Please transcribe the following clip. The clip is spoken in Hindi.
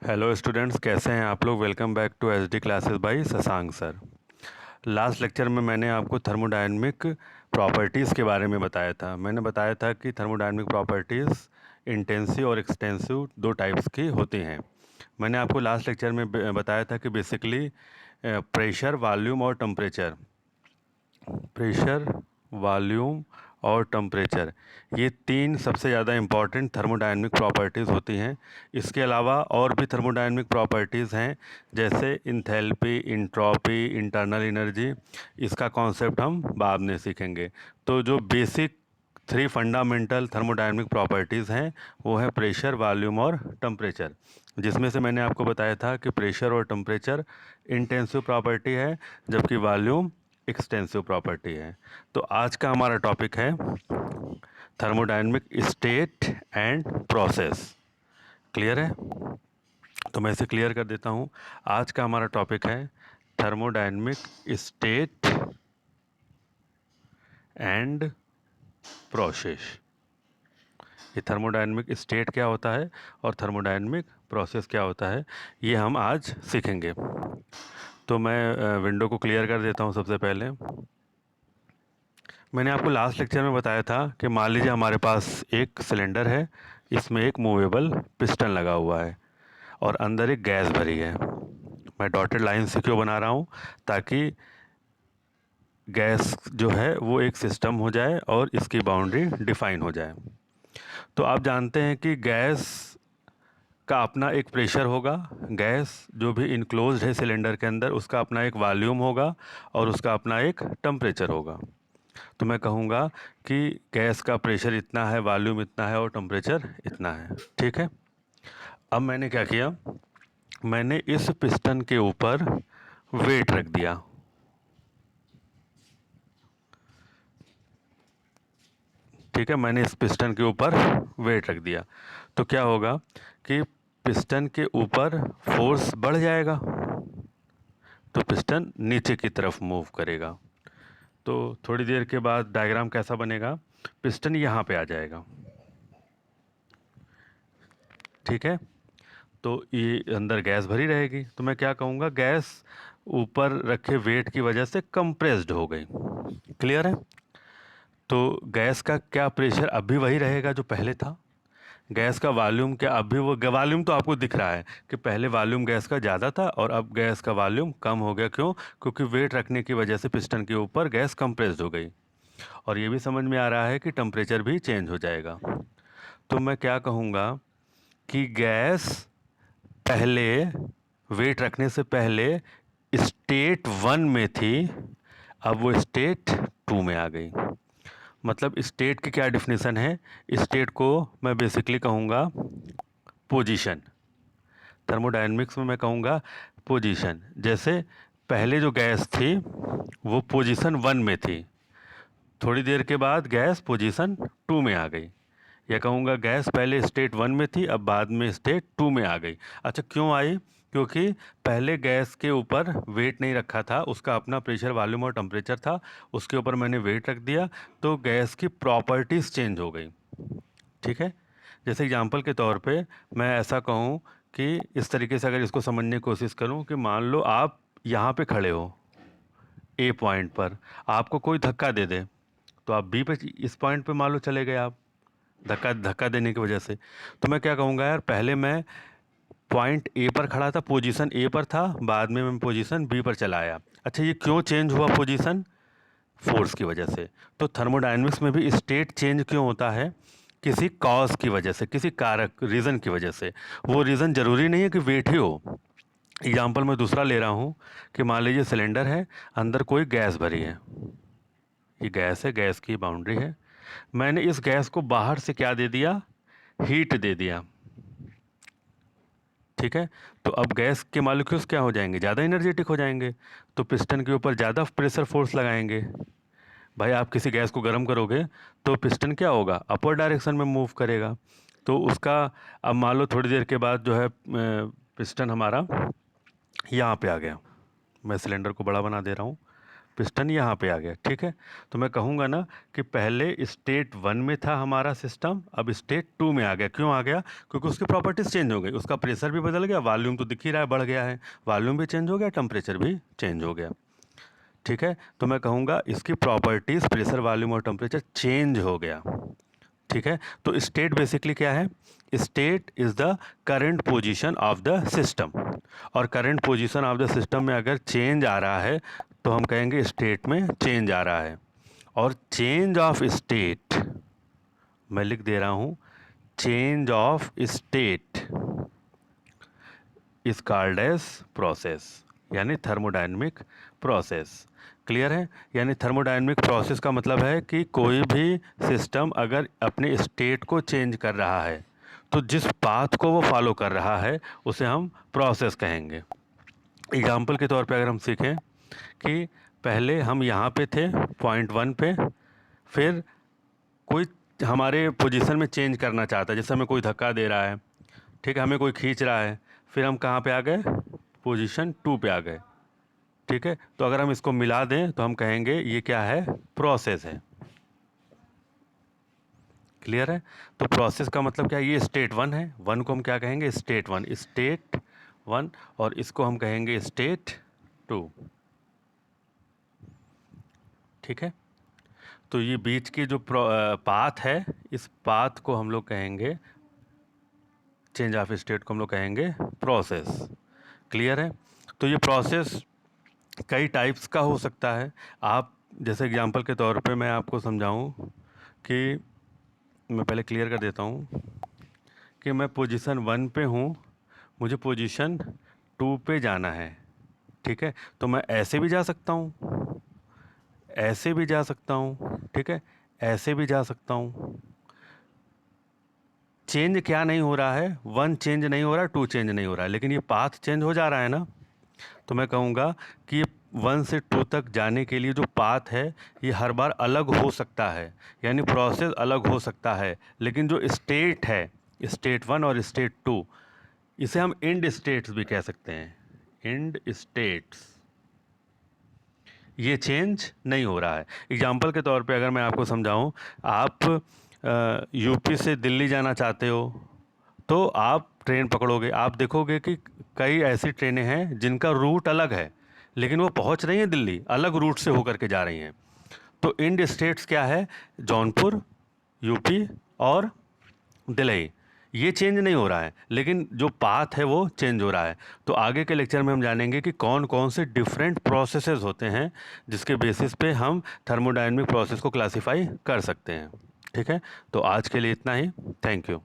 हेलो स्टूडेंट्स, कैसे हैं आप लोग। Welcome back to HD classes by Shashank sir. Last lecture में मैंने आपको थर्मोडायनेमिक प्रॉपर्टीज़ के बारे में बताया था। मैंने बताया था कि थर्मोडायनेमिक प्रॉपर्टीज़ इंटेंसिव और एक्सटेंसिव दो टाइप्स की होती हैं। मैंने आपको लास्ट लेक्चर में बताया था कि बेसिकली प्रेशर, वॉल्यूम और टेम्परेचर, प्रेशर, वॉल्यूम और टम्परेचर, ये तीन सबसे ज़्यादा इम्पॉर्टेंट थर्मोडायनेमिक प्रॉपर्टीज़ होती हैं। इसके अलावा और भी थर्मोडायनेमिक प्रॉपर्टीज़ हैं, जैसे इंथैल्पी, इंट्रॉपी, इंटरनल एनर्जी। इसका कॉन्सेप्ट हम बाद में सीखेंगे। तो जो basic three fundamental thermodynamic properties हैं वो है प्रेशर, वॉल्यूम और टम्परेचर, जिसमें से मैंने आपको बताया था कि प्रेशर और टम्परेचर इंटेंसिव प्रॉपर्टी है, जबकि वॉल्यूम एक्सटेंसिव प्रॉपर्टी है। तो आज का हमारा टॉपिक है thermodynamic state and process. Clear है? तो मैं इसे क्लियर कर देता हूँ। आज का हमारा टॉपिक है थर्मोडायनेमिक स्टेट एंड प्रोसेस। ये थर्मोडायनेमिक स्टेट क्या होता है और थर्मोडायनेमिक प्रोसेस क्या होता है, ये हम आज सीखेंगे। तो मैं विंडो को क्लियर कर देता हूँ। सबसे पहले मैंने आपको लास्ट लेक्चर में बताया था कि मान लीजिए हमारे पास एक सिलेंडर है, इसमें एक मूवेबल पिस्टन लगा हुआ है और अंदर एक गैस भरी है। मैं डॉटेड लाइन से क्यों बना रहा हूँ, ताकि गैस जो है वो एक सिस्टम हो जाए और इसकी बाउंड्री डिफाइन हो जाए। तो आप जानते हैं कि गैस का अपना एक प्रेशर होगा, गैस जो भी इनक्लोज्ड है सिलेंडर के अंदर उसका अपना एक वॉल्यूम होगा और उसका अपना एक टेम्परेचर होगा। तो मैं कहूँगा कि गैस का प्रेशर इतना है, वॉल्यूम इतना है और टेम्परेचर इतना है। ठीक है। अब मैंने क्या किया, मैंने इस पिस्टन के ऊपर वेट रख दिया। ठीक है, मैंने इस पिस्टन के ऊपर वेट रख दिया। तो क्या होगा कि पिस्टन के ऊपर फोर्स बढ़ जाएगा, तो पिस्टन नीचे की तरफ मूव करेगा। तो थोड़ी देर के बाद डायग्राम कैसा बनेगा, पिस्टन यहाँ पे आ जाएगा। ठीक है। तो ये अंदर गैस भरी रहेगी, तो मैं क्या कहूँगा, गैस ऊपर रखे वेट की वजह से कंप्रेस्ड हो गई। क्लियर है? तो गैस का क्या प्रेशर अब भी वही रहेगा जो पहले था। गैस का वॉल्यूम क्या, अब भी वो वॉल्यूम तो आपको दिख रहा है कि पहले वॉल्यूम गैस का ज़्यादा था और अब गैस का वॉल्यूम कम हो गया। क्यों? क्योंकि वेट रखने की वजह से पिस्टन के ऊपर गैस कंप्रेस्ड हो गई। और ये भी समझ में आ रहा है कि टेम्परेचर भी चेंज हो जाएगा। तो मैं क्या कहूँगा कि गैस पहले वेट रखने से पहले स्टेट 1 में थी, अब वो स्टेट 2 में आ गई। मतलब स्टेट की क्या डिफिनेशन है, स्टेट को मैं बेसिकली कहूँगा पोजीशन। थर्मोडायनेमिक्स में मैं कहूँगा पोजीशन। जैसे पहले जो गैस थी वो पोजीशन 1 में थी, थोड़ी देर के बाद गैस पोजीशन 2 में आ गई। या कहूँगा गैस पहले स्टेट 1 में थी, अब बाद में स्टेट 2 में आ गई। अच्छा, क्यों आई? क्योंकि पहले गैस के ऊपर वेट नहीं रखा था, उसका अपना प्रेशर, वॉल्यूम और टेम्परेचर था, उसके ऊपर मैंने वेट रख दिया, तो गैस की प्रॉपर्टीज़ चेंज हो गई। ठीक है। जैसे एग्जांपल के तौर पे मैं ऐसा कहूँ कि इस तरीके से अगर इसको समझने की कोशिश करूँ कि मान लो आप यहाँ पे खड़े हो ए पॉइंट पर, आपको कोई धक्का दे दे, तो आप बी पे, इस पॉइंट पे मान लो चले गए आप, धक्का धक्का देने की वजह से। तो मैं क्या कहूँगा, यार पहले मैं पॉइंट ए पर खड़ा था, पोजीशन ए पर था, बाद में मैं पोजीशन बी पर चला आया। अच्छा, ये क्यों चेंज हुआ पोजीशन? फोर्स की वजह से। तो थर्मोडायनेमिक्स में भी स्टेट चेंज क्यों होता है? किसी कॉज की वजह से, किसी कारक, रीज़न की वजह से। वो रीज़न ज़रूरी नहीं है कि वेट ही हो। एग्जाम्पल मैं दूसरा ले रहा हूँ कि मान लीजिए सिलेंडर है, अंदर कोई गैस भरी है, ये गैस है, गैस की बाउंड्री है, मैंने इस गैस को बाहर से क्या दे दिया, हीट दे दिया। ठीक है। तो अब गैस के मॉलिक्यूल्स क्या हो जाएंगे, ज़्यादा एनर्जेटिक हो जाएंगे, तो पिस्टन के ऊपर ज़्यादा प्रेशर फोर्स लगाएंगे। भाई आप किसी गैस को गर्म करोगे तो पिस्टन क्या होगा, अपवर्ड डायरेक्शन में मूव करेगा। तो उसका, अब मान लो थोड़ी देर के बाद जो है पिस्टन हमारा यहाँ पे आ गया। मैं सिलेंडर को बड़ा बना दे रहा हूँ, पिस्टन यहाँ पे आ गया, ठीक है। तो मैं कहूँगा ना कि पहले स्टेट 1 में था हमारा सिस्टम, अब स्टेट 2 में आ गया। क्यों आ गया? क्योंकि उसकी प्रॉपर्टीज़ चेंज हो गई, उसका प्रेशर भी बदल गया, वॉल्यूम तो दिख ही रहा है बढ़ गया है, वॉल्यूम भी चेंज हो गया, टेम्परेचर भी चेंज हो गया, ठीक है। तो मैं कहूँगा इसकी प्रॉपर्टीज़ प्रेशर, वॉल्यूम और टेम्परेचर चेंज हो गया, ठीक है। तो स्टेट बेसिकली क्या है? State is the current position of the system, और current position of the system में अगर चेंज आ रहा है तो हम कहेंगे स्टेट में चेंज आ रहा है। और चेंज ऑफ स्टेट, मैं लिख दे रहा हूँ, change of state is called as process, यानी थर्मोडायनेमिक प्रोसेस। क्लियर है? यानी थर्मोडायनेमिक प्रोसेस का मतलब है कि कोई भी सिस्टम अगर अपने स्टेट को चेंज कर रहा है तो जिस पाथ को वो फॉलो कर रहा है उसे हम प्रोसेस कहेंगे। एग्जाम्पल के तौर पे अगर हम सीखें कि पहले हम यहाँ पे थे पॉइंट 1 पे, फिर कोई हमारे पोजीशन में चेंज करना चाहता है, जैसे हमें कोई धक्का दे रहा है, ठीक है, हमें कोई खींच रहा है, फिर हम कहाँ पे आ गए? पोजीशन 2 पे आ गए, ठीक है। तो अगर हम इसको मिला दें तो हम कहेंगे ये क्या है? प्रोसेस है। क्लियर है? तो प्रोसेस का मतलब क्या है? ये स्टेट 1 है, 1 को हम क्या कहेंगे? स्टेट 1, स्टेट 1, और इसको हम कहेंगे स्टेट 2, ठीक है। तो ये बीच की जो पाथ है, इस पाथ को हम लोग कहेंगे, चेंज ऑफ स्टेट को हम लोग कहेंगे प्रोसेस। क्लियर है? तो ये प्रोसेस कई टाइप्स का हो सकता है। आप जैसे एग्जांपल के तौर पे मैं आपको समझाऊं कि मैं पहले क्लियर कर देता हूं कि मैं पोजीशन 1 पे हूं, मुझे पोजीशन 2 पे जाना है, ठीक है। तो मैं ऐसे भी जा सकता हूं, ऐसे भी जा सकता हूं, ठीक है, ऐसे भी जा सकता हूं। चेंज क्या नहीं हो रहा है? 1 चेंज नहीं हो रहा, 2 चेंज नहीं हो रहा है, लेकिन ये पाथ चेंज हो जा रहा है ना। तो मैं कहूँगा कि 1 से 2 तक जाने के लिए जो पाथ है ये हर बार अलग हो सकता है, यानी प्रोसेस अलग हो सकता है, लेकिन जो स्टेट है, स्टेट 1 और स्टेट 2, इसे हम एंड स्टेट्स भी कह सकते हैं, एंड स्टेट्स, ये चेंज नहीं हो रहा है। एग्जाम्पल के तौर पे अगर मैं आपको समझाऊं, आप यूपी से दिल्ली जाना चाहते हो तो आप ट्रेन पकड़ोगे, आप देखोगे कि कई ऐसी ट्रेनें हैं जिनका रूट अलग है, लेकिन वो पहुंच रही हैं दिल्ली, अलग रूट से होकर के जा रही हैं। तो इंड स्टेट्स क्या है? जौनपुर, यूपी और दिल्ली, ये चेंज नहीं हो रहा है, लेकिन जो पाथ है वो चेंज हो रहा है। तो आगे के लेक्चर में हम जानेंगे कि कौन कौन से डिफरेंट प्रोसेसेस होते हैं जिसके बेसिस पे हम थर्मोडायनेमिक प्रोसेस को क्लासीफाई कर सकते हैं, ठीक है। तो आज के लिए इतना ही, थैंक यू।